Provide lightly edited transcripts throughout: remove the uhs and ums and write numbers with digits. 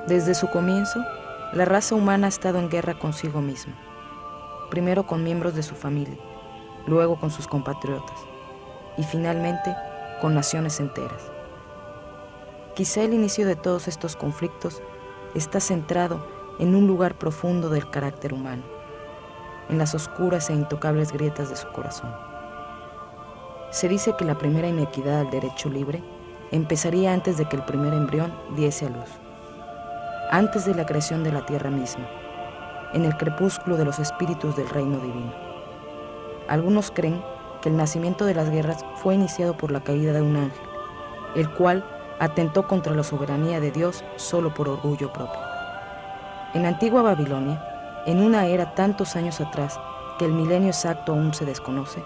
Desde su comienzo, la raza humana ha estado en guerra consigo misma, primero con miembros de su familia, luego con sus compatriotas y finalmente con naciones enteras. Quizá el inicio de todos estos conflictos está centrado en un lugar profundo del carácter humano, en las oscuras e intocables grietas de su corazón. Se dice que la primera inequidad al derecho libre empezaría antes de que el primer embrión diese a luz, antes de la creación de la tierra misma, en el crepúsculo de los espíritus del reino divino. Algunos creen que el nacimiento de las guerras fue iniciado por la caída de un ángel, el cual atentó contra la soberanía de Dios solo por orgullo propio. En la antigua Babilonia, en una era tantos años atrás que el milenio exacto aún se desconoce,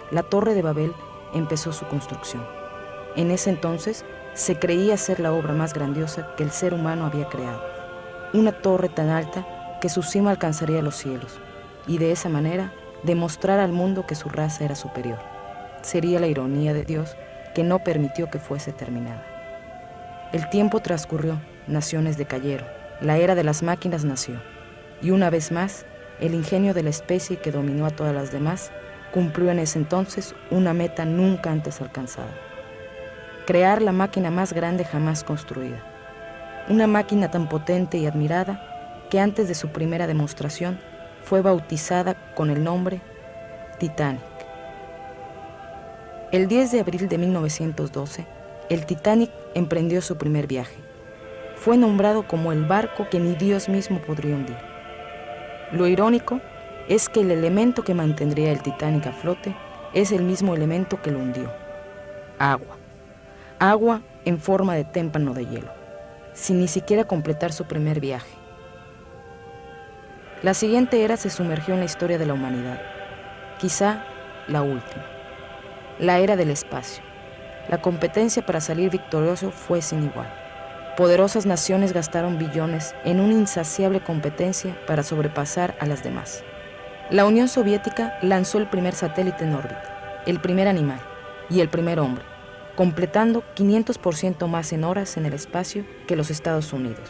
la Torre de Babel empezó su construcción. En ese entonces se creía ser la obra más grandiosa que el ser humano había creado. Una torre tan alta que su cima alcanzaría los cielos, y de esa manera demostrar al mundo que su raza era superior. Sería la ironía de Dios que no permitió que fuese terminada. El tiempo transcurrió, naciones decayeron, la era de las máquinas nació, y una vez más, el ingenio de la especie que dominó a todas las demás cumplió en ese entonces una meta nunca antes alcanzada: crear la máquina más grande jamás construida. Una máquina tan potente y admirada que antes de su primera demostración fue bautizada con el nombre Titanic. El 10 de abril de 1912, el Titanic emprendió su primer viaje. Fue nombrado como el barco que ni Dios mismo podría hundir. Lo irónico es que el elemento que mantendría el Titanic a flote es el mismo elemento que lo hundió: agua. Agua en forma de témpano de hielo, sin ni siquiera completar su primer viaje. La siguiente era se sumergió en la historia de la humanidad, quizá la última, la era del espacio. La competencia para salir victorioso fue sin igual. Poderosas naciones gastaron billones en una insaciable competencia para sobrepasar a las demás. La Unión Soviética lanzó el primer satélite en órbita, el primer animal y el primer hombre, completando 500% más en horas en el espacio que los Estados Unidos.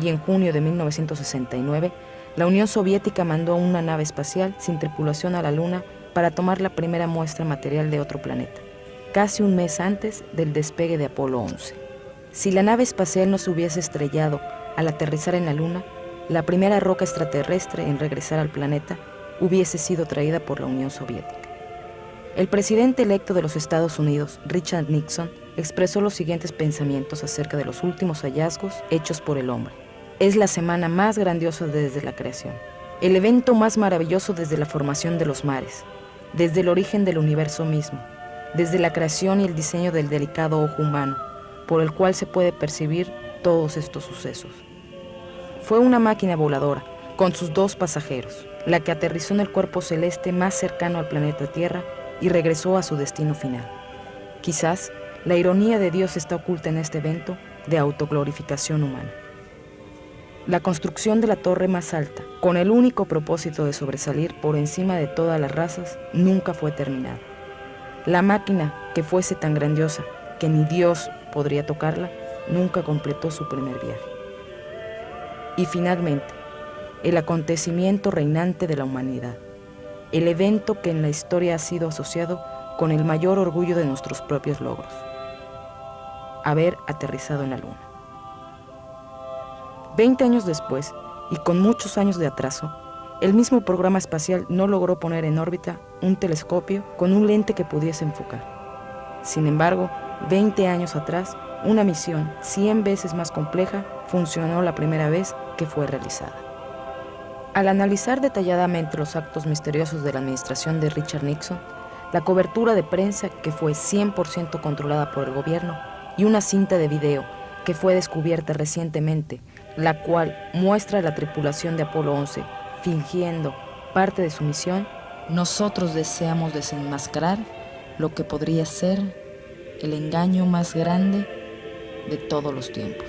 Y en junio de 1969, la Unión Soviética mandó una nave espacial sin tripulación a la Luna para tomar la primera muestra material de otro planeta, casi un mes antes del despegue de Apolo 11. Si la nave espacial no se hubiese estrellado al aterrizar en la Luna, la primera roca extraterrestre en regresar al planeta hubiese sido traída por la Unión Soviética. El presidente electo de los Estados Unidos, Richard Nixon, expresó los siguientes pensamientos acerca de los últimos hallazgos hechos por el hombre. Es la semana más grandiosa desde la creación, el evento más maravilloso desde la formación de los mares, desde el origen del universo mismo, desde la creación y el diseño del delicado ojo humano, por el cual se puede percibir todos estos sucesos. Fue una máquina voladora, con sus 2 pasajeros, la que aterrizó en el cuerpo celeste más cercano al planeta Tierra y regresó a su destino final. Quizás la ironía de Dios está oculta en este evento de autoglorificación humana. La construcción de la torre más alta, con el único propósito de sobresalir por encima de todas las razas, nunca fue terminada. La máquina que fuese tan grandiosa que ni Dios podría tocarla, nunca completó su primer viaje. Y finalmente, el acontecimiento reinante de la humanidad, el evento que en la historia ha sido asociado con el mayor orgullo de nuestros propios logros: haber aterrizado en la Luna. 20 años después, y con muchos años de atraso, el mismo programa espacial no logró poner en órbita un telescopio con un lente que pudiese enfocar. Sin embargo, 20 años atrás, una misión 100 veces más compleja funcionó la primera vez que fue realizada. Al analizar detalladamente los actos misteriosos de la administración de Richard Nixon, la cobertura de prensa que fue 100% controlada por el gobierno y una cinta de video que fue descubierta recientemente, la cual muestra a la tripulación de Apolo 11 fingiendo parte de su misión, nosotros deseamos desenmascarar lo que podría ser el engaño más grande de todos los tiempos.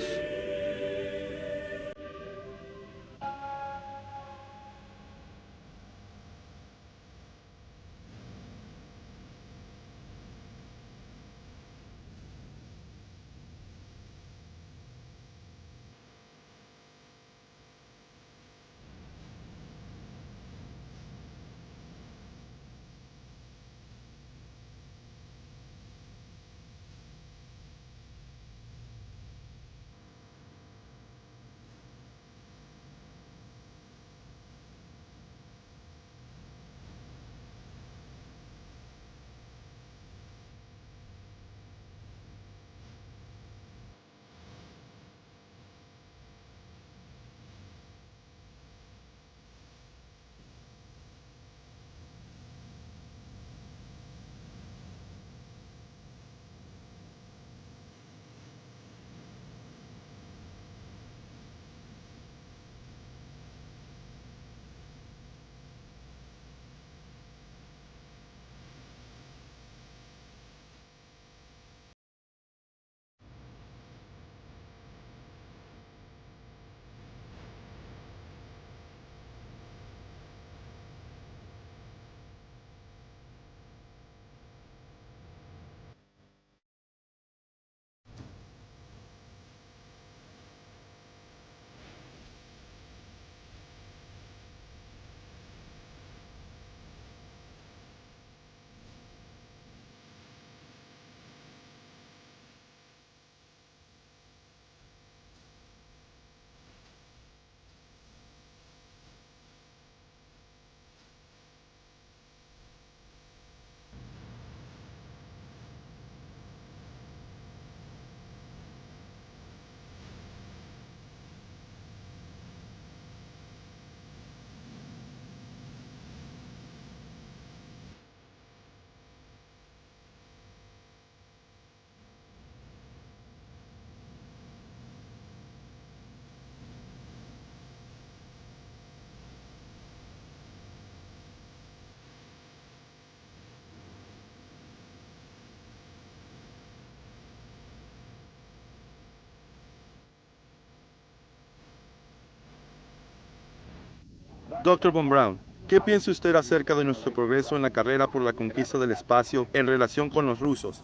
Dr. Von Braun, ¿qué piensa usted acerca de nuestro progreso en la carrera por la conquista del espacio en relación con los rusos?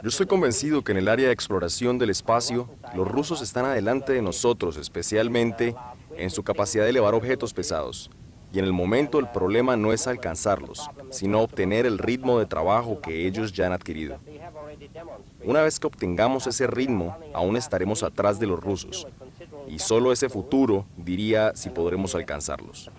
Yo estoy convencido que en el área de exploración del espacio, los rusos están adelante de nosotros, especialmente en su capacidad de elevar objetos pesados. Y en el momento el problema no es alcanzarlos, sino obtener el ritmo de trabajo que ellos ya han adquirido. Una vez que obtengamos ese ritmo, aún estaremos atrás de los rusos. Y solo ese futuro diría si podremos alcanzarlos.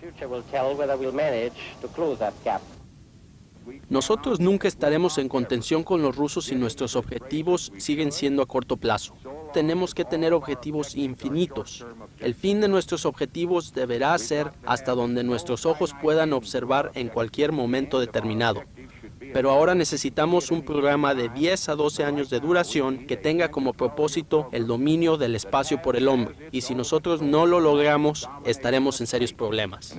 Nosotros nunca estaremos en contención con los rusos si nuestros objetivos siguen siendo a corto plazo. Tenemos que tener objetivos infinitos. El fin de nuestros objetivos deberá ser hasta donde nuestros ojos puedan observar en cualquier momento determinado. Pero ahora necesitamos un programa de 10 a 12 años de duración que tenga como propósito el dominio del espacio por el hombre. Y si nosotros no lo logramos, estaremos en serios problemas.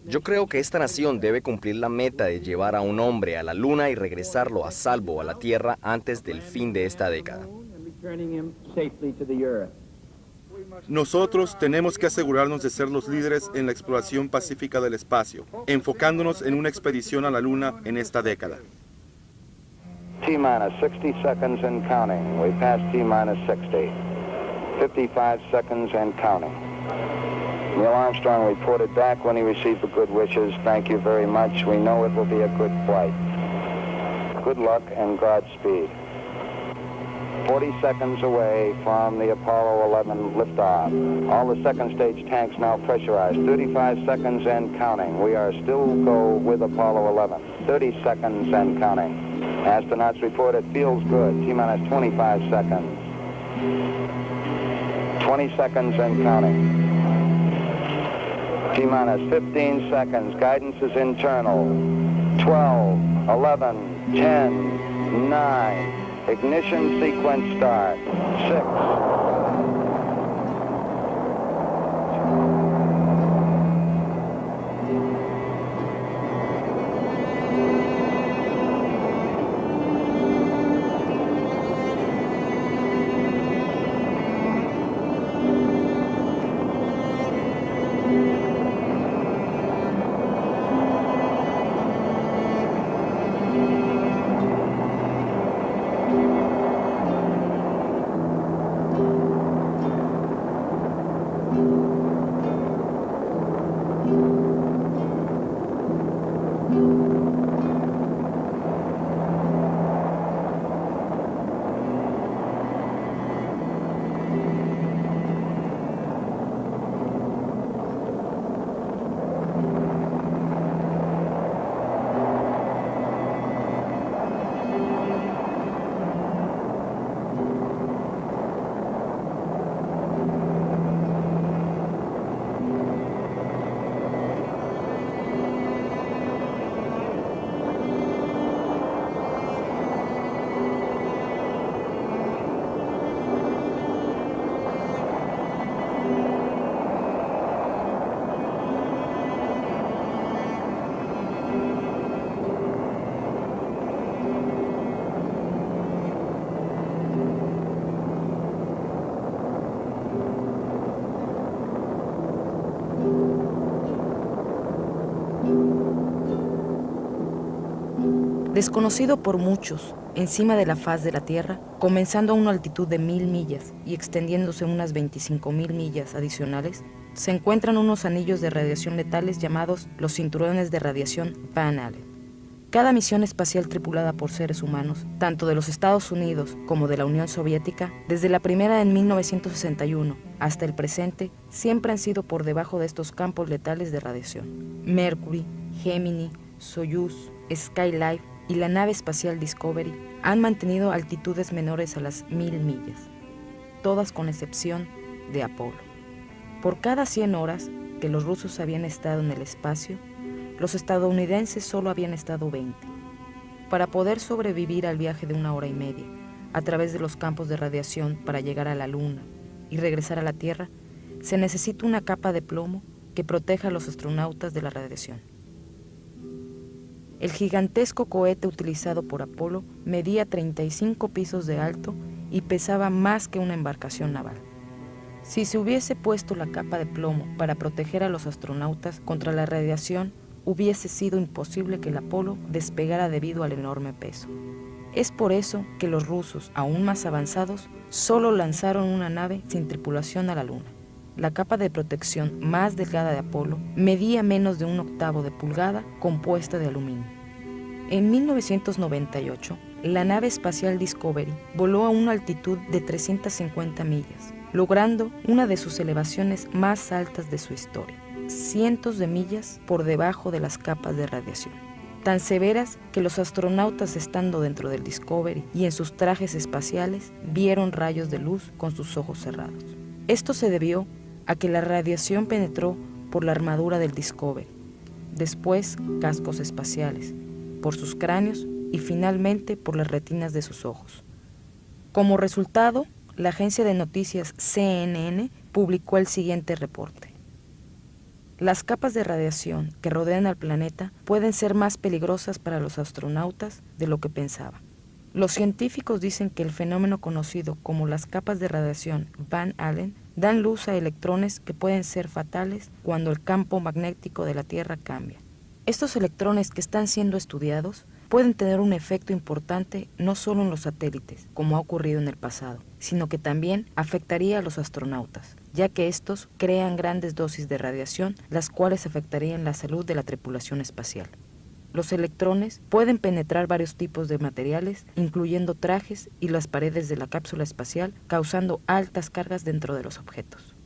Yo creo que esta nación debe cumplir la meta de llevar a un hombre a la Luna y regresarlo a salvo a la Tierra antes del fin de esta década. Nosotros tenemos que asegurarnos de ser los líderes en la exploración pacífica del espacio, enfocándonos en una expedición a la Luna en esta década. T-minus 60 seconds and counting. We passed T-minus 60. 55 seconds and counting. Neil Armstrong reported back when he received the good wishes. Thank you very much. We know it will be a good flight. Good luck and Godspeed. 40 seconds away from the Apollo 11 liftoff. All the second stage tanks now pressurized. 35 seconds and counting. We are still go with Apollo 11. 30 seconds and counting. Astronauts report it feels good. T-minus 25 seconds. 20 seconds and counting. T-minus 15 seconds. Guidance is internal. 12, 11, 10, 9. Ignition sequence start. 6. Desconocido por muchos, encima de la faz de la Tierra, comenzando a una altitud de 1000 millas y extendiéndose unas 25.000 millas adicionales, se encuentran unos anillos de radiación letales llamados los cinturones de radiación Van Allen. Cada misión espacial tripulada por seres humanos, tanto de los Estados Unidos como de la Unión Soviética, desde la primera en 1961 hasta el presente, siempre han sido por debajo de estos campos letales de radiación. Mercury, Gemini, Soyuz, Skylab y la nave espacial Discovery han mantenido altitudes menores a las 1000 millas, todas con excepción de Apolo. Por cada 100 horas que los rusos habían estado en el espacio, los estadounidenses solo habían estado 20. Para poder sobrevivir al viaje de 1 hora y media, a través de los campos de radiación para llegar a la Luna y regresar a la Tierra, se necesita una capa de plomo que proteja a los astronautas de la radiación. El gigantesco cohete utilizado por Apolo medía 35 pisos de alto y pesaba más que una embarcación naval. Si se hubiese puesto la capa de plomo para proteger a los astronautas contra la radiación, hubiese sido imposible que el Apolo despegara debido al enorme peso. Es por eso que los rusos, aún más avanzados, solo lanzaron una nave sin tripulación a la Luna. La capa de protección más delgada de Apolo medía menos de 1/8 de pulgada, compuesta de aluminio. En 1998, la nave espacial Discovery voló a una altitud de 350 millas, logrando una de sus elevaciones más altas de su historia, cientos de millas por debajo de las capas de radiación, tan severas que los astronautas, estando dentro del Discovery y en sus trajes espaciales, vieron rayos de luz con sus ojos cerrados. Esto se debió a que la radiación penetró por la armadura del Discovery, después cascos espaciales, por sus cráneos y finalmente por las retinas de sus ojos. Como resultado, la agencia de noticias CNN publicó el siguiente reporte. Las capas de radiación que rodean al planeta pueden ser más peligrosas para los astronautas de lo que pensaban. Los científicos dicen que el fenómeno conocido como las capas de radiación Van Allen dan luz a electrones que pueden ser fatales cuando el campo magnético de la Tierra cambia. Estos electrones que están siendo estudiados pueden tener un efecto importante no solo en los satélites, como ha ocurrido en el pasado, sino que también afectaría a los astronautas, ya que estos crean grandes dosis de radiación, las cuales afectarían la salud de la tripulación espacial. Los electrones pueden penetrar varios tipos de materiales, incluyendo trajes y las paredes de la cápsula espacial, causando altas cargas dentro de los objetos.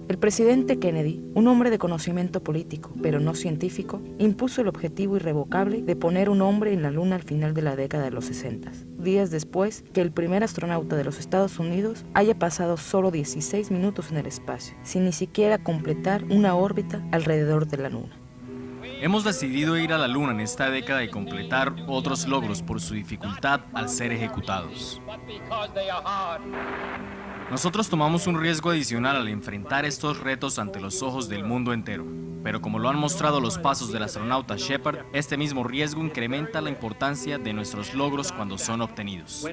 El presidente Kennedy, un hombre de conocimiento político, pero no científico, impuso el objetivo irrevocable de poner un hombre en la Luna al final de la década de los 60, días después que el primer astronauta de los Estados Unidos haya pasado solo 16 minutos en el espacio, sin ni siquiera completar una órbita alrededor de la Luna. Hemos decidido ir a la Luna en esta década y completar otros logros por su dificultad al ser ejecutados. Nosotros tomamos un riesgo adicional al enfrentar estos retos ante los ojos del mundo entero, pero como lo han mostrado los pasos del astronauta Shepard, este mismo riesgo incrementa la importancia de nuestros logros cuando son obtenidos.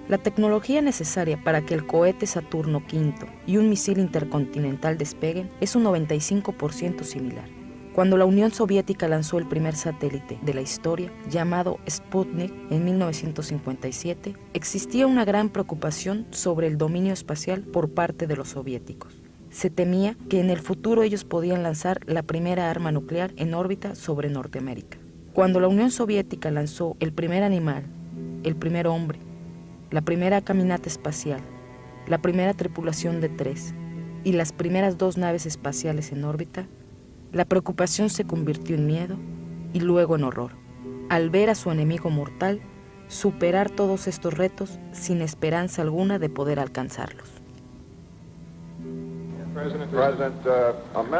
La tecnología necesaria para que el cohete Saturno V y un misil intercontinental despeguen es un 95% similar. Cuando la Unión Soviética lanzó el primer satélite de la historia, llamado Sputnik, en 1957, existía una gran preocupación sobre el dominio espacial por parte de los soviéticos. Se temía que en el futuro ellos podían lanzar la primera arma nuclear en órbita sobre Norteamérica. Cuando la Unión Soviética lanzó el primer animal, el primer hombre, la primera caminata espacial, la primera tripulación de 3 y las primeras 2 naves espaciales en órbita, la preocupación se convirtió en miedo y luego en horror, al ver a su enemigo mortal superar todos estos retos sin esperanza alguna de poder alcanzarlos.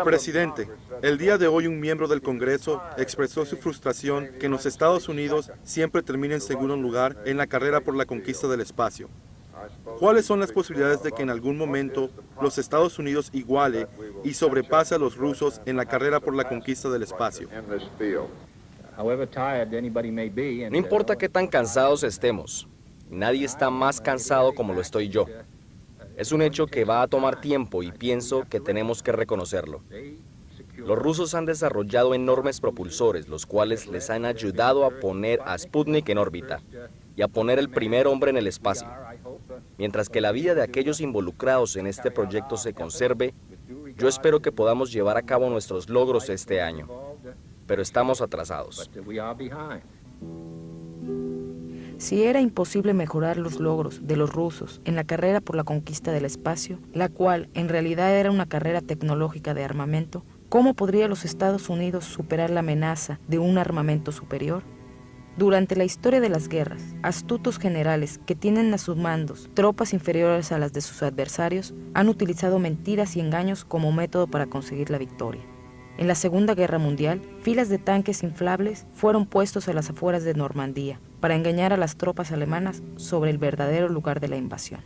Presidente, el día de hoy un miembro del Congreso expresó su frustración que en los Estados Unidos siempre termina en segundo lugar en la carrera por la conquista del espacio. ¿Cuáles son las posibilidades de que en algún momento los Estados Unidos iguale y sobrepase a los rusos en la carrera por la conquista del espacio? No importa qué tan cansados estemos, nadie está más cansado como lo estoy yo. Es un hecho que va a tomar tiempo y pienso que tenemos que reconocerlo. Los rusos han desarrollado enormes propulsores, los cuales les han ayudado a poner a Sputnik en órbita y a poner el primer hombre en el espacio. Mientras que la vida de aquellos involucrados en este proyecto se conserve, yo espero que podamos llevar a cabo nuestros logros este año, pero estamos atrasados. Si era imposible mejorar los logros de los rusos en la carrera por la conquista del espacio, la cual en realidad era una carrera tecnológica de armamento, ¿cómo podría los Estados Unidos superar la amenaza de un armamento superior? Durante la historia de las guerras, astutos generales que tienen a sus mandos tropas inferiores a las de sus adversarios han utilizado mentiras y engaños como método para conseguir la victoria. En la Segunda Guerra Mundial, filas de tanques inflables fueron puestos a las afueras de Normandía para engañar a las tropas alemanas sobre el verdadero lugar de la invasión.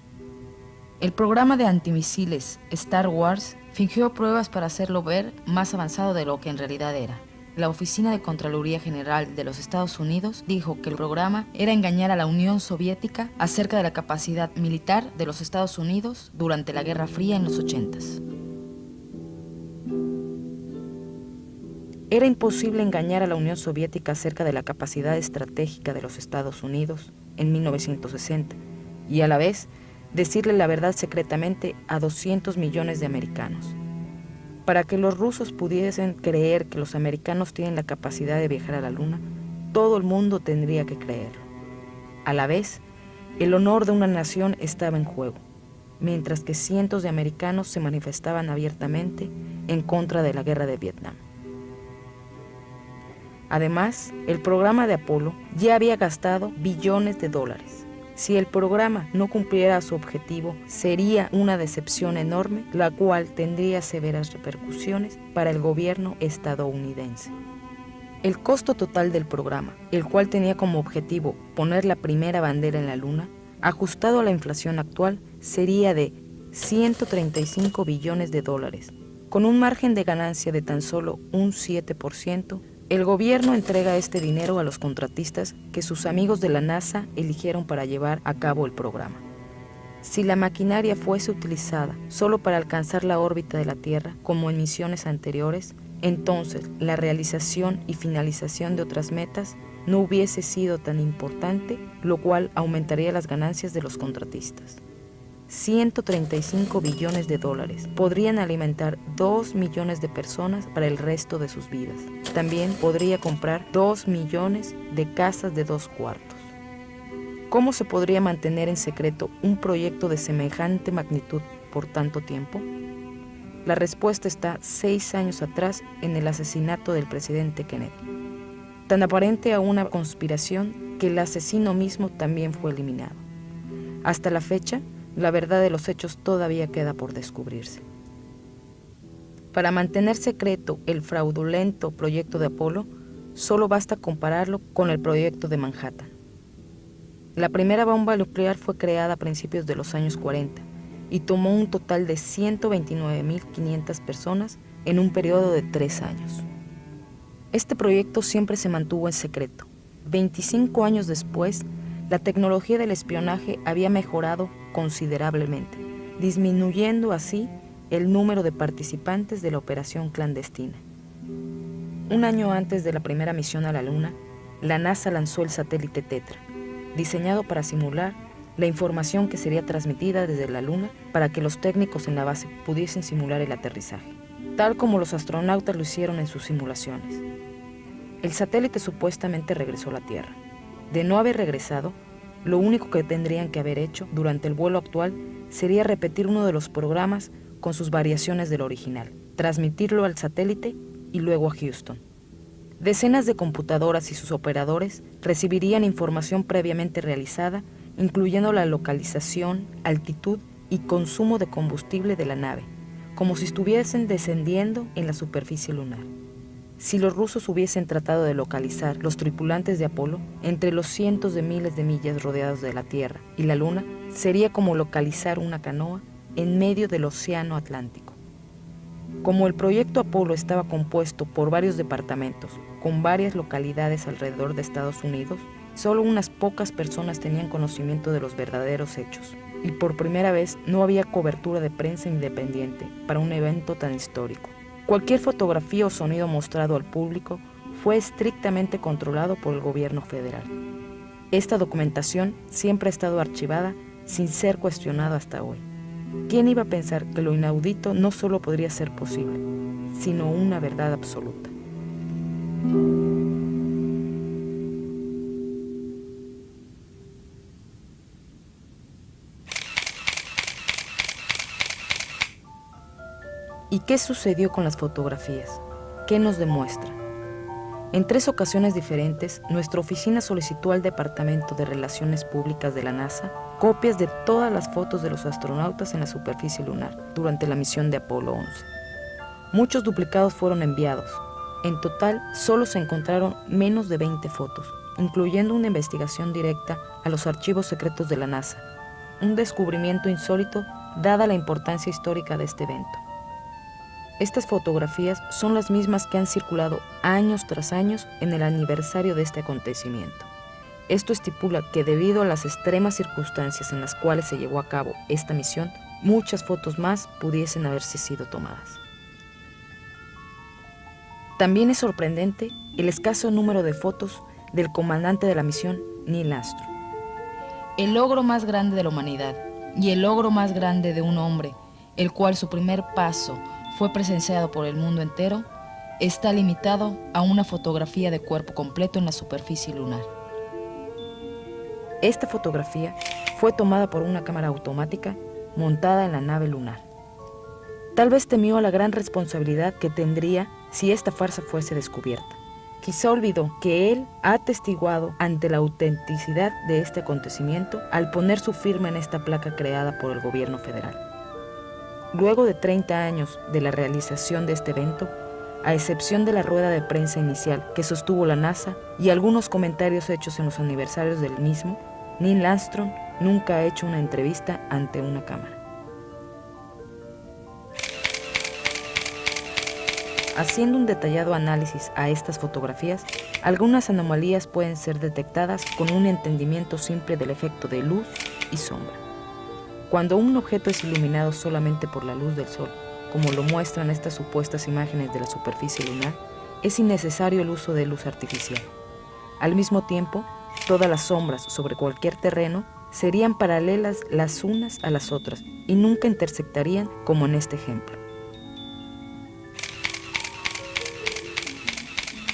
El programa de antimisiles Star Wars fingió pruebas para hacerlo ver más avanzado de lo que en realidad era. la Oficina de Contraloría General de los Estados Unidos dijo que el programa era engañar a la Unión Soviética acerca de la capacidad militar de los Estados Unidos durante la Guerra Fría en los 80s. Era imposible engañar a la Unión Soviética acerca de la capacidad estratégica de los Estados Unidos en 1960 y a la vez decirle la verdad secretamente a 200 millones de americanos. Para que los rusos pudiesen creer que los americanos tienen la capacidad de viajar a la Luna, todo el mundo tendría que creerlo. A la vez, el honor de una nación estaba en juego, mientras que cientos de americanos se manifestaban abiertamente en contra de la guerra de Vietnam. Además, el programa de Apolo ya había gastado billones de dólares. Si el programa no cumpliera su objetivo, sería una decepción enorme, la cual tendría severas repercusiones para el gobierno estadounidense. El costo total del programa, el cual tenía como objetivo poner la primera bandera en la Luna, ajustado a la inflación actual, sería de 135 billones de dólares. Con un margen de ganancia de tan solo un 7%, el gobierno entrega este dinero a los contratistas que sus amigos de la NASA eligieron para llevar a cabo el programa. Si la maquinaria fuese utilizada solo para alcanzar la órbita de la Tierra, como en misiones anteriores, entonces la realización y finalización de otras metas no hubiese sido tan importante, lo cual aumentaría las ganancias de los contratistas. 135 billones de dólares podrían alimentar 2 millones de personas para el resto de sus vidas. También podría comprar 2 millones de casas de 2 cuartos. ¿Cómo se podría mantener en secreto un proyecto de semejante magnitud por tanto tiempo? La respuesta está 6 años atrás en el asesinato del presidente Kennedy. Tan aparente a una conspiración que el asesino mismo también fue eliminado. Hasta la fecha, la verdad de los hechos todavía queda por descubrirse. Para mantener secreto el fraudulento proyecto de Apolo, solo basta compararlo con el proyecto de Manhattan. La primera bomba nuclear fue creada a principios de los años 40 y tomó un total de 129.500 personas en un periodo de 3 años. Este proyecto siempre se mantuvo en secreto. 25 años después, la tecnología del espionaje había mejorado considerablemente, disminuyendo así el número de participantes de la operación clandestina. Un año antes de la primera misión a la Luna, la NASA lanzó el satélite Tetra, diseñado para simular la información que sería transmitida desde la Luna para que los técnicos en la base pudiesen simular el aterrizaje, tal como los astronautas lo hicieron en sus simulaciones. El satélite supuestamente regresó a la Tierra. De no haber regresado, lo único que tendrían que haber hecho durante el vuelo actual sería repetir uno de los programas con sus variaciones del original, transmitirlo al satélite y luego a Houston. Decenas de computadoras y sus operadores recibirían información previamente realizada, incluyendo la localización, altitud y consumo de combustible de la nave, como si estuviesen descendiendo en la superficie lunar. Si los rusos hubiesen tratado de localizar los tripulantes de Apolo entre los cientos de miles de millas rodeados de la Tierra y la Luna, sería como localizar una canoa en medio del Océano Atlántico. Como el proyecto Apolo estaba compuesto por varios departamentos, con varias localidades alrededor de Estados Unidos, solo unas pocas personas tenían conocimiento de los verdaderos hechos, y por primera vez no había cobertura de prensa independiente para un evento tan histórico. Cualquier fotografía o sonido mostrado al público fue estrictamente controlado por el gobierno federal. Esta documentación siempre ha estado archivada sin ser cuestionada hasta hoy. ¿Quién iba a pensar que lo inaudito no solo podría ser posible, sino una verdad absoluta? ¿Y qué sucedió con las fotografías? ¿Qué nos demuestra? En 3 ocasiones diferentes, nuestra oficina solicitó al Departamento de Relaciones Públicas de la NASA copias de todas las fotos de los astronautas en la superficie lunar durante la misión de Apolo 11. Muchos duplicados fueron enviados. En total, solo se encontraron menos de 20 fotos, incluyendo una investigación directa a los archivos secretos de la NASA, un descubrimiento insólito dada la importancia histórica de este evento. Estas fotografías son las mismas que han circulado años tras años en el aniversario de este acontecimiento. Esto estipula que debido a las extremas circunstancias en las cuales se llevó a cabo esta misión, muchas fotos más pudiesen haberse sido tomadas. También es sorprendente el escaso número de fotos del comandante de la misión, Neil Armstrong. El logro más grande de la humanidad y el logro más grande de un hombre, el cual su primer paso fue presenciado por el mundo entero, está limitado a una fotografía de cuerpo completo en la superficie lunar. Esta fotografía fue tomada por una cámara automática montada en la nave lunar. Tal vez temió a la gran responsabilidad que tendría si esta farsa fuese descubierta. Quizá olvidó que él ha atestiguado ante la autenticidad de este acontecimiento al poner su firma en esta placa creada por el gobierno federal. Luego de 30 años de la realización de este evento, a excepción de la rueda de prensa inicial que sostuvo la NASA y algunos comentarios hechos en los aniversarios del mismo, Neil Armstrong nunca ha hecho una entrevista ante una cámara. Haciendo un detallado análisis a estas fotografías, algunas anomalías pueden ser detectadas con un entendimiento simple del efecto de luz y sombra. Cuando un objeto es iluminado solamente por la luz del sol, como lo muestran estas supuestas imágenes de la superficie lunar, es innecesario el uso de luz artificial. Al mismo tiempo, todas las sombras sobre cualquier terreno serían paralelas las unas a las otras y nunca intersectarían como en este ejemplo.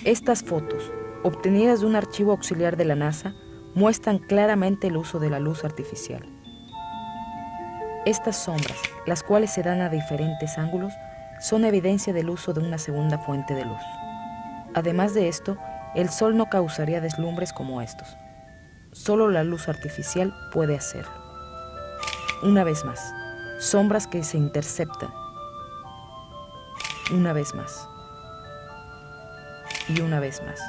Estas fotos, obtenidas de un archivo auxiliar de la NASA, muestran claramente el uso de la luz artificial. Estas sombras, las cuales se dan a diferentes ángulos, son evidencia del uso de una segunda fuente de luz. Además de esto, el sol no causaría deslumbres como estos. Solo la luz artificial puede hacerlo. Una vez más, sombras que se interceptan. Una vez más. Y una vez más.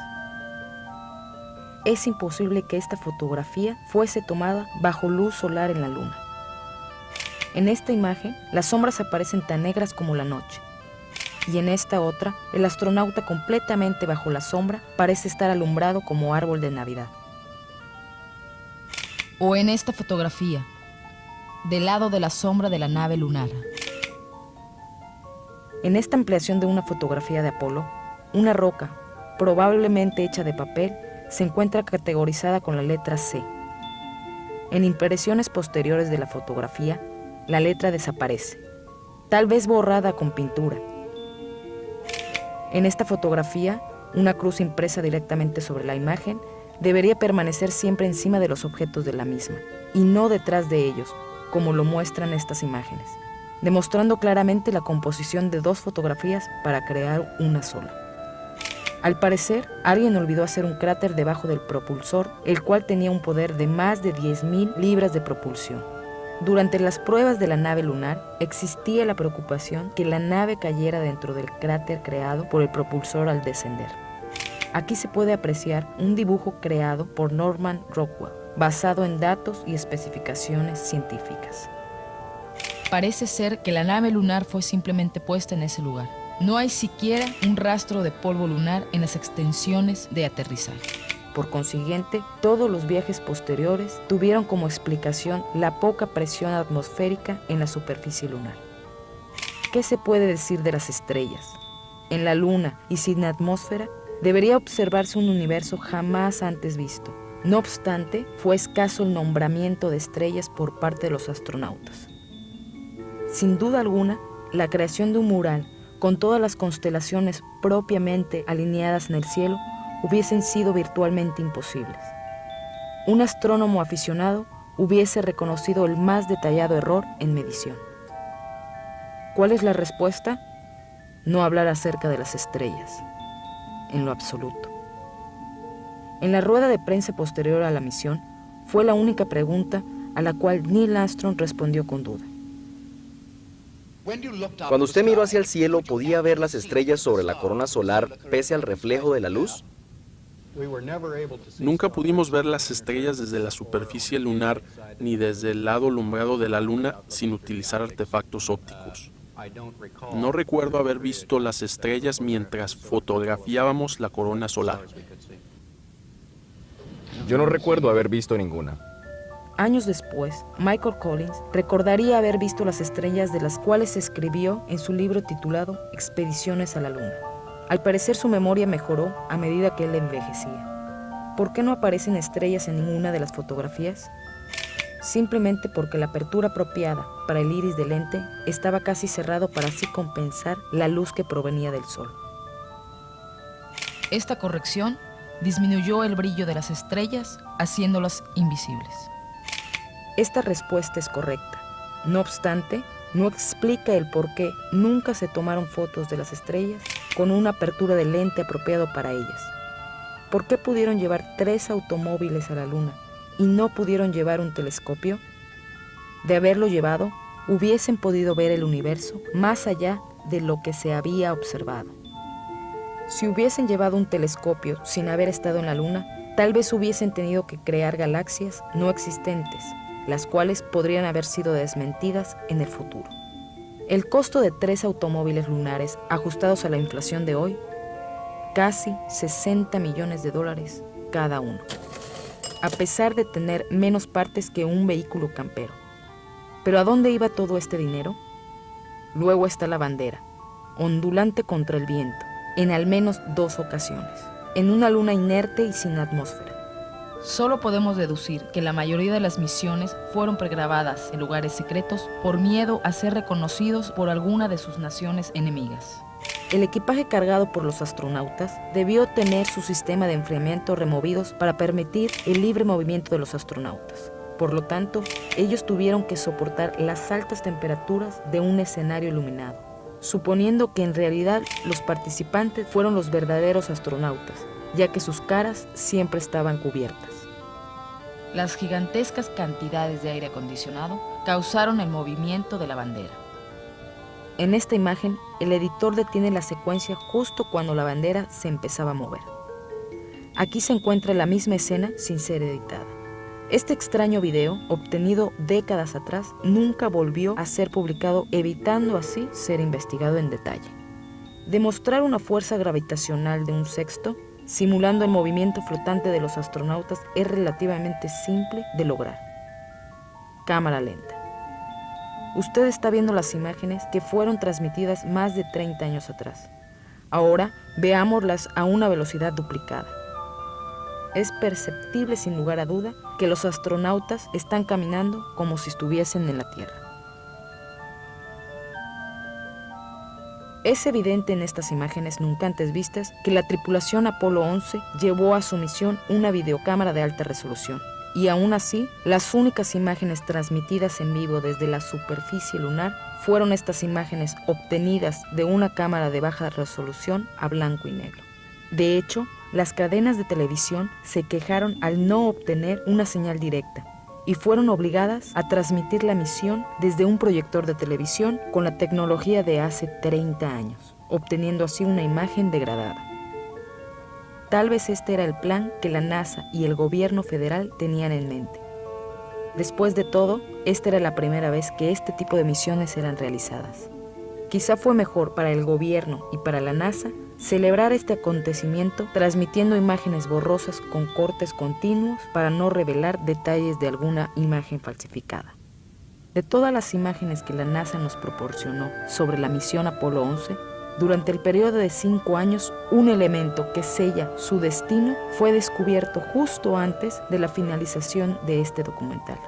Es imposible que esta fotografía fuese tomada bajo luz solar en la luna. En esta imagen, las sombras aparecen tan negras como la noche. Y en esta otra, el astronauta completamente bajo la sombra parece estar alumbrado como árbol de Navidad. O en esta fotografía, del lado de la sombra de la nave lunar. En esta ampliación de una fotografía de Apolo, una roca, probablemente hecha de papel, se encuentra categorizada con la letra C. En impresiones posteriores de la fotografía, la letra desaparece, tal vez borrada con pintura. En esta fotografía, una cruz impresa directamente sobre la imagen debería permanecer siempre encima de los objetos de la misma, y no detrás de ellos, como lo muestran estas imágenes, demostrando claramente la composición de dos fotografías para crear una sola. Al parecer, alguien olvidó hacer un cráter debajo del propulsor, el cual tenía un poder de más de 10.000 libras de propulsión. Durante las pruebas de la nave lunar, existía la preocupación que la nave cayera dentro del cráter creado por el propulsor al descender. Aquí se puede apreciar un dibujo creado por Norman Rockwell, basado en datos y especificaciones científicas. Parece ser que la nave lunar fue simplemente puesta en ese lugar. No hay siquiera un rastro de polvo lunar en las extensiones de aterrizaje. Por consiguiente, todos los viajes posteriores tuvieron como explicación la poca presión atmosférica en la superficie lunar. ¿Qué se puede decir de las estrellas? En la Luna y sin atmósfera, debería observarse un universo jamás antes visto. No obstante, fue escaso el nombramiento de estrellas por parte de los astronautas. Sin duda alguna, la creación de un mural con todas las constelaciones propiamente alineadas en el cielo hubiesen sido virtualmente imposibles. Un astrónomo aficionado hubiese reconocido el más detallado error en medición. ¿Cuál es la respuesta? No hablar acerca de las estrellas, en lo absoluto. En la rueda de prensa posterior a la misión, fue la única pregunta a la cual Neil Armstrong respondió con duda. Cuando usted miró hacia el cielo, ¿podía ver las estrellas sobre la corona solar pese al reflejo de la luz? Nunca pudimos ver las estrellas desde la superficie lunar ni desde el lado alumbrado de la Luna sin utilizar artefactos ópticos. No recuerdo haber visto las estrellas mientras fotografiábamos la corona solar. Yo no recuerdo haber visto ninguna. Años después, Michael Collins recordaría haber visto las estrellas de las cuales escribió en su libro titulado Expediciones a la Luna. Al parecer su memoria mejoró a medida que él envejecía. ¿Por qué no aparecen estrellas en ninguna de las fotografías? Simplemente porque la apertura apropiada para el iris del lente estaba casi cerrado para así compensar la luz que provenía del sol. Esta corrección disminuyó el brillo de las estrellas, haciéndolas invisibles. Esta respuesta es correcta. No obstante, no explica el por qué nunca se tomaron fotos de las estrellas con una apertura de lente apropiado para ellas. ¿Por qué pudieron llevar 3 automóviles a la Luna y no pudieron llevar un telescopio? De haberlo llevado, hubiesen podido ver el universo más allá de lo que se había observado. Si hubiesen llevado un telescopio sin haber estado en la Luna, tal vez hubiesen tenido que crear galaxias no existentes, las cuales podrían haber sido desmentidas en el futuro. El costo de 3 automóviles lunares ajustados a la inflación de hoy, casi $60 millones cada uno, a pesar de tener menos partes que un vehículo campero. ¿Pero a dónde iba todo este dinero? Luego está la bandera, ondulante contra el viento, en al menos 2 ocasiones, en una luna inerte y sin atmósfera. Solo podemos deducir que la mayoría de las misiones fueron pregrabadas en lugares secretos por miedo a ser reconocidos por alguna de sus naciones enemigas. El equipaje cargado por los astronautas debió tener su sistema de enfriamiento removidos para permitir el libre movimiento de los astronautas. Por lo tanto, ellos tuvieron que soportar las altas temperaturas de un escenario iluminado, suponiendo que en realidad los participantes fueron los verdaderos astronautas, ya que sus caras siempre estaban cubiertas. Las gigantescas cantidades de aire acondicionado causaron el movimiento de la bandera. En esta imagen, el editor detiene la secuencia justo cuando la bandera se empezaba a mover. Aquí se encuentra la misma escena sin ser editada. Este extraño video, obtenido décadas atrás, nunca volvió a ser publicado, evitando así ser investigado en detalle. Demostrar una fuerza gravitacional de un sexto, simulando el movimiento flotante de los astronautas, es relativamente simple de lograr. Cámara lenta. Usted está viendo las imágenes que fueron transmitidas más de 30 años atrás. Ahora veámoslas a una velocidad duplicada. Es perceptible sin lugar a duda que los astronautas están caminando como si estuviesen en la Tierra. Es evidente en estas imágenes nunca antes vistas que la tripulación Apolo 11 llevó a su misión una videocámara de alta resolución, y aún así, las únicas imágenes transmitidas en vivo desde la superficie lunar fueron estas imágenes obtenidas de una cámara de baja resolución a blanco y negro. De hecho, las cadenas de televisión se quejaron al no obtener una señal directa y fueron obligadas a transmitir la misión desde un proyector de televisión con la tecnología de hace 30 años, obteniendo así una imagen degradada. Tal vez este era el plan que la NASA y el gobierno federal tenían en mente. Después de todo, esta era la primera vez que este tipo de misiones eran realizadas. Quizá fue mejor para el gobierno y para la NASA celebrar este acontecimiento transmitiendo imágenes borrosas con cortes continuos para no revelar detalles de alguna imagen falsificada. De todas las imágenes que la NASA nos proporcionó sobre la misión Apolo 11, durante el periodo de 5 años, un elemento que sella su destino fue descubierto justo antes de la finalización de este documental.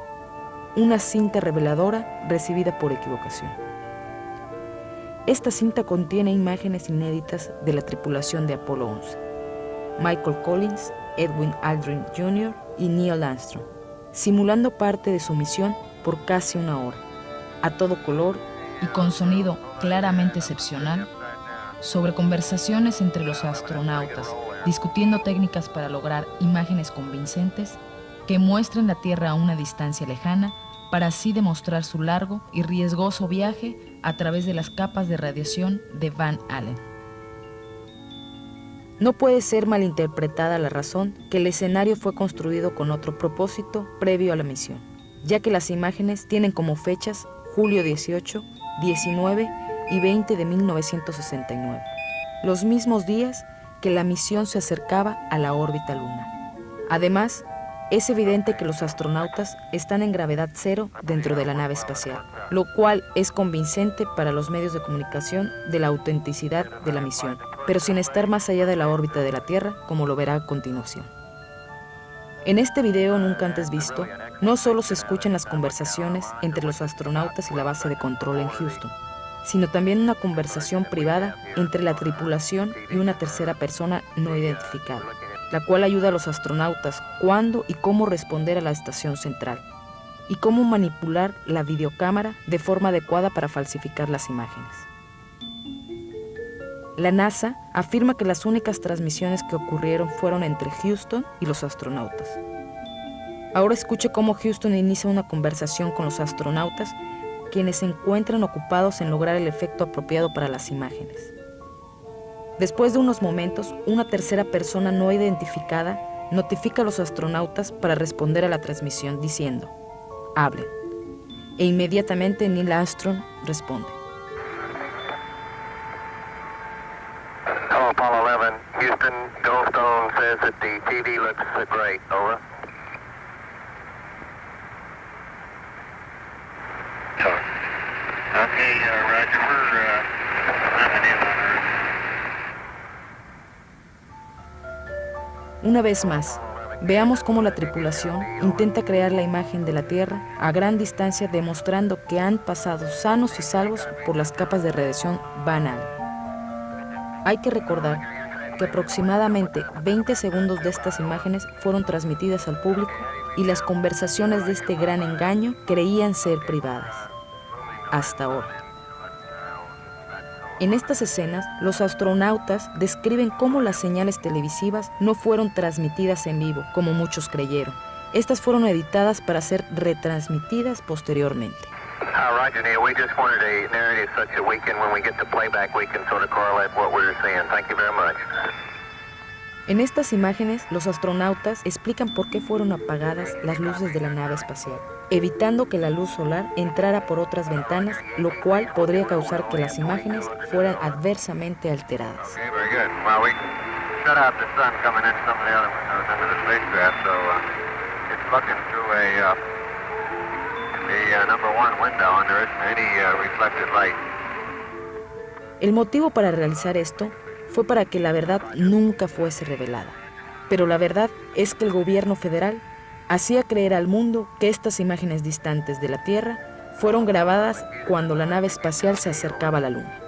Una cinta reveladora recibida por equivocación. Esta cinta contiene imágenes inéditas de la tripulación de Apolo 11. Michael Collins, Edwin Aldrin Jr. y Neil Armstrong, simulando parte de su misión por casi 1 hora, a todo color y con sonido claramente excepcional, sobre conversaciones entre los astronautas, discutiendo técnicas para lograr imágenes convincentes que muestren la Tierra a una distancia lejana, para así demostrar su largo y riesgoso viaje a través de las capas de radiación de Van Allen. No puede ser malinterpretada la razón que el escenario fue construido con otro propósito previo a la misión, ya que las imágenes tienen como fechas julio 18, 19 y 20 de 1969, los mismos días que la misión se acercaba a la órbita lunar. Además, es evidente que los astronautas están en gravedad cero dentro de la nave espacial, lo cual es convincente para los medios de comunicación de la autenticidad de la misión, pero sin estar más allá de la órbita de la Tierra, como lo verá a continuación. En este video nunca antes visto, no solo se escuchan las conversaciones entre los astronautas y la base de control en Houston, sino también una conversación privada entre la tripulación y una tercera persona no identificada, la cual ayuda a los astronautas cuándo y cómo responder a la estación central, y cómo manipular la videocámara de forma adecuada para falsificar las imágenes. La NASA afirma que las únicas transmisiones que ocurrieron fueron entre Houston y los astronautas. Ahora escuche cómo Houston inicia una conversación con los astronautas, quienes se encuentran ocupados en lograr el efecto apropiado para las imágenes. Después de unos momentos, una tercera persona no identificada notifica a los astronautas para responder a la transmisión diciendo, hablen. E inmediatamente Neil Armstrong responde. Hello, Apollo 11. Houston, Goldstone says that the TV looks great. Over. Okay, Roger, we're coming in on Earth. Una vez más, veamos cómo la tripulación intenta crear la imagen de la Tierra a gran distancia, demostrando que han pasado sanos y salvos por las capas de radiación Van Allen. Hay que recordar que aproximadamente 20 segundos de estas imágenes fueron transmitidas al público y las conversaciones de este gran engaño creían ser privadas. Hasta ahora. En estas escenas, los astronautas describen cómo las señales televisivas no fueron transmitidas en vivo, como muchos creyeron. Estas fueron editadas para ser retransmitidas posteriormente. Roger, Neil, we just wanted a narrative such that we can, when we get the playback, we can sort of correlate what we're seeing. Thank you very much. En estas imágenes, los astronautas explican por qué fueron apagadas las luces de la nave espacial, evitando que la luz solar entrara por otras ventanas, lo cual podría causar que las imágenes fueran adversamente alteradas. Okay, very good. Well, we shut out the sun coming in some of the other windows under the spacecraft, so it's looking through the number one window, and there isn't any reflected light. El motivo para realizar esto fue para que la verdad nunca fuese revelada. Pero la verdad es que el gobierno federal hacía creer al mundo que estas imágenes distantes de la Tierra fueron grabadas cuando la nave espacial se acercaba a la Luna.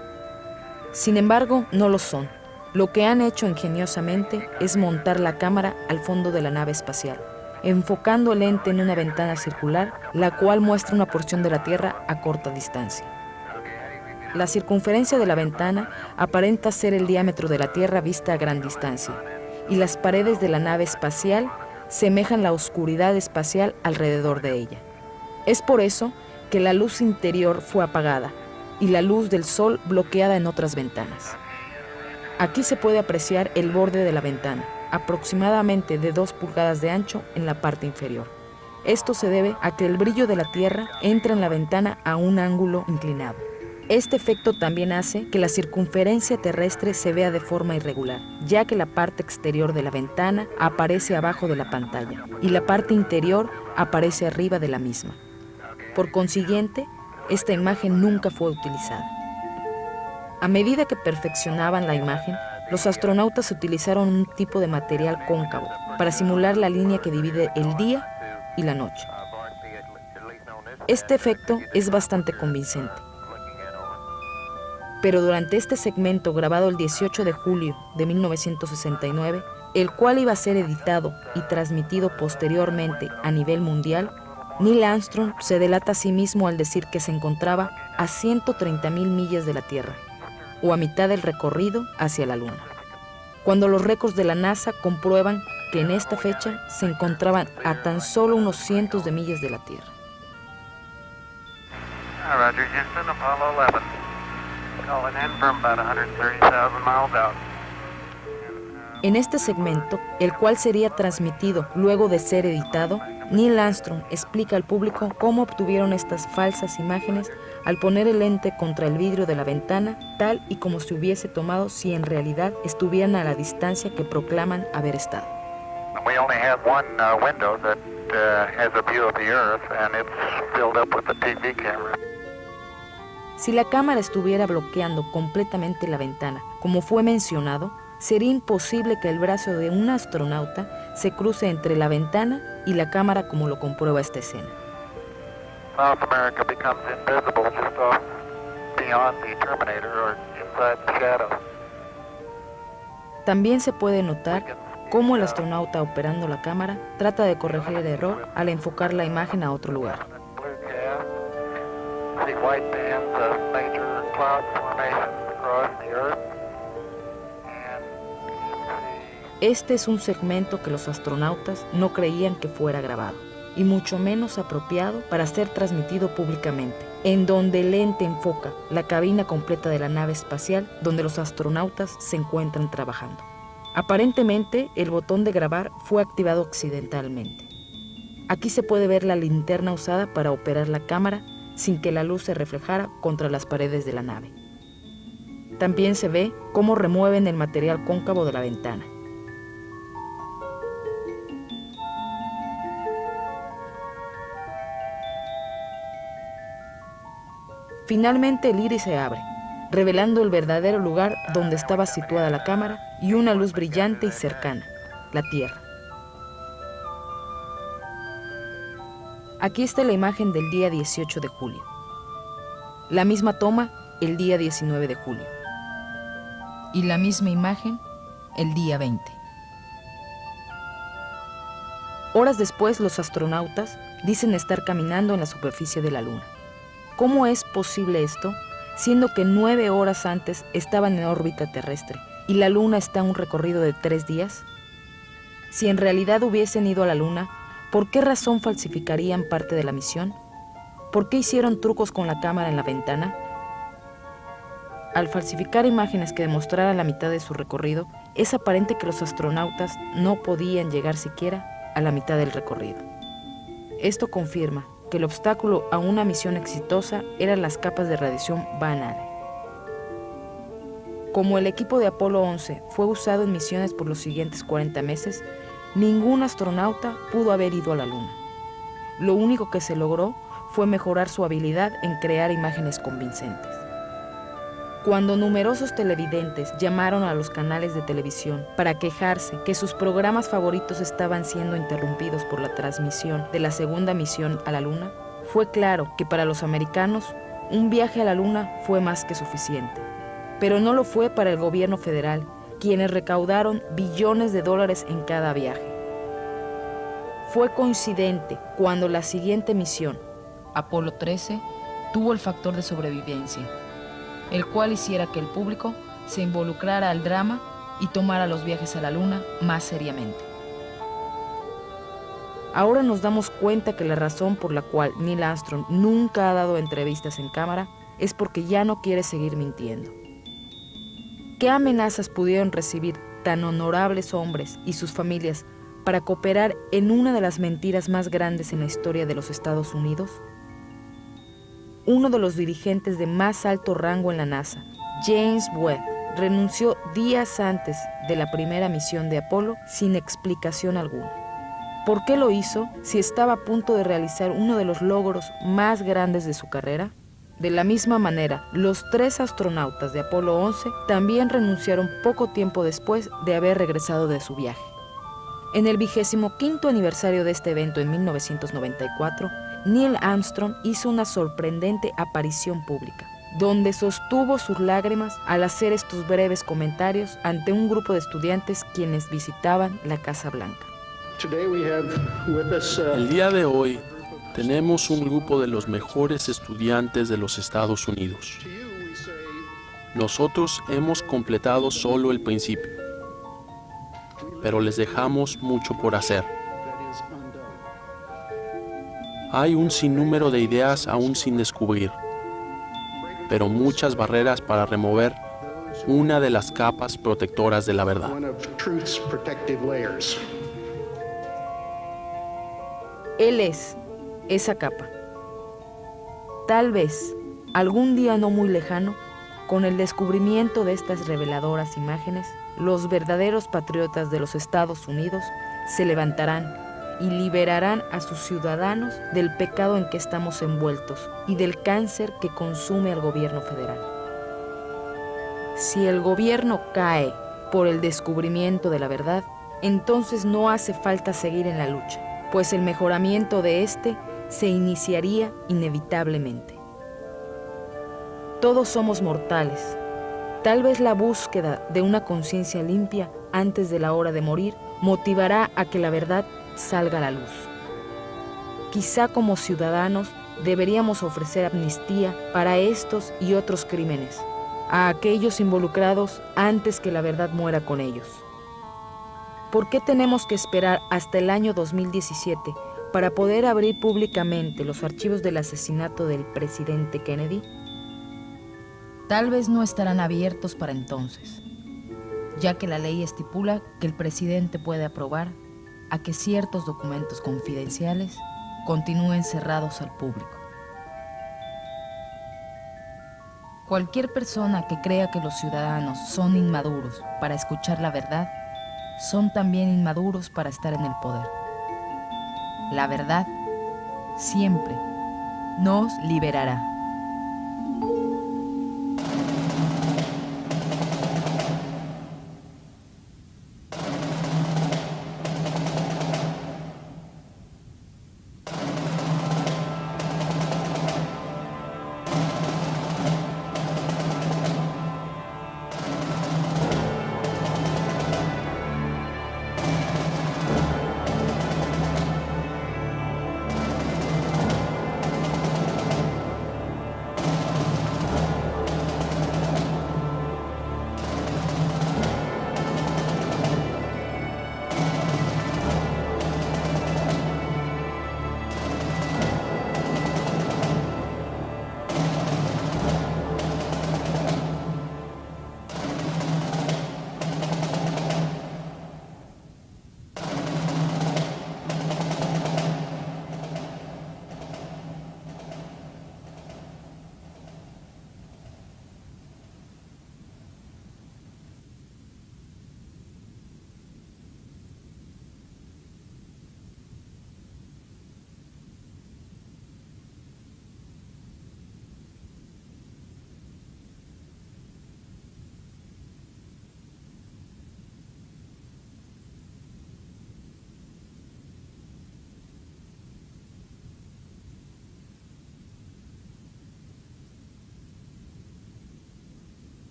Sin embargo, no lo son. Lo que han hecho ingeniosamente es montar la cámara al fondo de la nave espacial, enfocando el lente en una ventana circular, la cual muestra una porción de la Tierra a corta distancia. La circunferencia de la ventana aparenta ser el diámetro de la Tierra vista a gran distancia, y las paredes de la nave espacial semejan la oscuridad espacial alrededor de ella. Es por eso que la luz interior fue apagada y la luz del sol bloqueada en otras ventanas. Aquí se puede apreciar el borde de la ventana, aproximadamente de 2 pulgadas de ancho en la parte inferior. Esto se debe a que el brillo de la Tierra entra en la ventana a un ángulo inclinado. Este efecto también hace que la circunferencia terrestre se vea de forma irregular, ya que la parte exterior de la ventana aparece abajo de la pantalla y la parte interior aparece arriba de la misma. Por consiguiente, esta imagen nunca fue utilizada. A medida que perfeccionaban la imagen, los astronautas utilizaron un tipo de material cóncavo para simular la línea que divide el día y la noche. Este efecto es bastante convincente. Pero durante este segmento grabado el 18 de julio de 1969, el cual iba a ser editado y transmitido posteriormente a nivel mundial, Neil Armstrong se delata a sí mismo al decir que se encontraba a 130,000 millas de la Tierra, o a mitad del recorrido hacia la Luna, cuando los récords de la NASA comprueban que en esta fecha se encontraban a tan solo unos cientos de millas de la Tierra. Roger, Houston, Apollo 11. Calling in from about 130,000 miles out. En este segmento, el cual sería transmitido luego de ser editado, Neil Armstrong explica al público cómo obtuvieron estas falsas imágenes al poner el lente contra el vidrio de la ventana, tal y como se hubiese tomado si en realidad estuvieran a la distancia que proclaman haber estado. We only have one window that has a view of the Earth, and it's filled up with the TV camera. Si la cámara estuviera bloqueando completamente la ventana, como fue mencionado, sería imposible que el brazo de un astronauta se cruce entre la ventana y la cámara como lo comprueba esta escena. South America becomes invisible just off beyond the Terminator or inside the shadow. También se puede notar cómo el astronauta operando la cámara trata de corregir el error al enfocar la imagen a otro lugar. See white bands of major cloud formations across the Earth. Este es un segmento que los astronautas no creían que fuera grabado, y mucho menos apropiado para ser transmitido públicamente, en donde el lente enfoca la cabina completa de la nave espacial donde los astronautas se encuentran trabajando. Aparentemente, el botón de grabar fue activado accidentalmente. Aquí se puede ver la linterna usada para operar la cámara sin que la luz se reflejara contra las paredes de la nave. También se ve cómo remueven el material cóncavo de la ventana. Finalmente el iris se abre, revelando el verdadero lugar donde estaba situada la cámara y una luz brillante y cercana, la Tierra. Aquí está la imagen del día 18 de julio. La misma toma el día 19 de julio. Y la misma imagen el día 20. Horas después, los astronautas dicen estar caminando en la superficie de la Luna. ¿Cómo es posible esto, siendo que 9 horas antes estaban en órbita terrestre y la Luna está a un recorrido de 3 días? Si en realidad hubiesen ido a la Luna, ¿por qué razón falsificarían parte de la misión? ¿Por qué hicieron trucos con la cámara en la ventana? Al falsificar imágenes que demostraran la mitad de su recorrido, es aparente que los astronautas no podían llegar siquiera a la mitad del recorrido. Esto confirma que el obstáculo a una misión exitosa eran las capas de radiación Van Allen. Como el equipo de Apolo 11 fue usado en misiones por los siguientes 40 meses, ningún astronauta pudo haber ido a la Luna. Lo único que se logró fue mejorar su habilidad en crear imágenes convincentes. Cuando numerosos televidentes llamaron a los canales de televisión para quejarse que sus programas favoritos estaban siendo interrumpidos por la transmisión de la segunda misión a la Luna, fue claro que para los americanos un viaje a la Luna fue más que suficiente. Pero no lo fue para el gobierno federal, quienes recaudaron billones de dólares en cada viaje. Fue coincidente cuando la siguiente misión, Apolo 13, tuvo el factor de sobrevivencia, el cual hiciera que el público se involucrara al drama y tomara los viajes a la Luna más seriamente. Ahora nos damos cuenta que la razón por la cual Neil Armstrong nunca ha dado entrevistas en cámara es porque ya no quiere seguir mintiendo. ¿Qué amenazas pudieron recibir tan honorables hombres y sus familias para cooperar en una de las mentiras más grandes en la historia de los Estados Unidos? Uno de los dirigentes de más alto rango en la NASA, James Webb, renunció días antes de la primera misión de Apolo sin explicación alguna. ¿Por qué lo hizo si estaba a punto de realizar uno de los logros más grandes de su carrera? De la misma manera, los 3 astronautas de Apolo 11 también renunciaron poco tiempo después de haber regresado de su viaje. En el 25º aniversario de este evento en 1994, Neil Armstrong hizo una sorprendente aparición pública, donde sostuvo sus lágrimas al hacer estos breves comentarios ante un grupo de estudiantes quienes visitaban la Casa Blanca. El día de hoy tenemos un grupo de los mejores estudiantes de los Estados Unidos. Nosotros hemos completado solo el principio, pero les dejamos mucho por hacer. Hay un sinnúmero de ideas aún sin descubrir, pero muchas barreras para remover una de las capas protectoras de la verdad. Él es esa capa. Tal vez, algún día no muy lejano, con el descubrimiento de estas reveladoras imágenes, los verdaderos patriotas de los Estados Unidos se levantarán y liberarán a sus ciudadanos del pecado en que estamos envueltos y del cáncer que consume al gobierno federal. Si el gobierno cae por el descubrimiento de la verdad, entonces no hace falta seguir en la lucha, pues el mejoramiento de éste se iniciaría inevitablemente. Todos somos mortales. Tal vez la búsqueda de una conciencia limpia antes de la hora de morir motivará a que la verdad salga a la luz. Quizá como ciudadanos deberíamos ofrecer amnistía para estos y otros crímenes, a aquellos involucrados antes que la verdad muera con ellos. ¿Por qué tenemos que esperar hasta el año 2017 para poder abrir públicamente los archivos del asesinato del presidente Kennedy? Tal vez no estarán abiertos para entonces, ya que la ley estipula que el presidente puede aprobar a que ciertos documentos confidenciales continúen cerrados al público. Cualquier persona que crea que los ciudadanos son inmaduros para escuchar la verdad, son también inmaduros para estar en el poder. La verdad siempre nos liberará.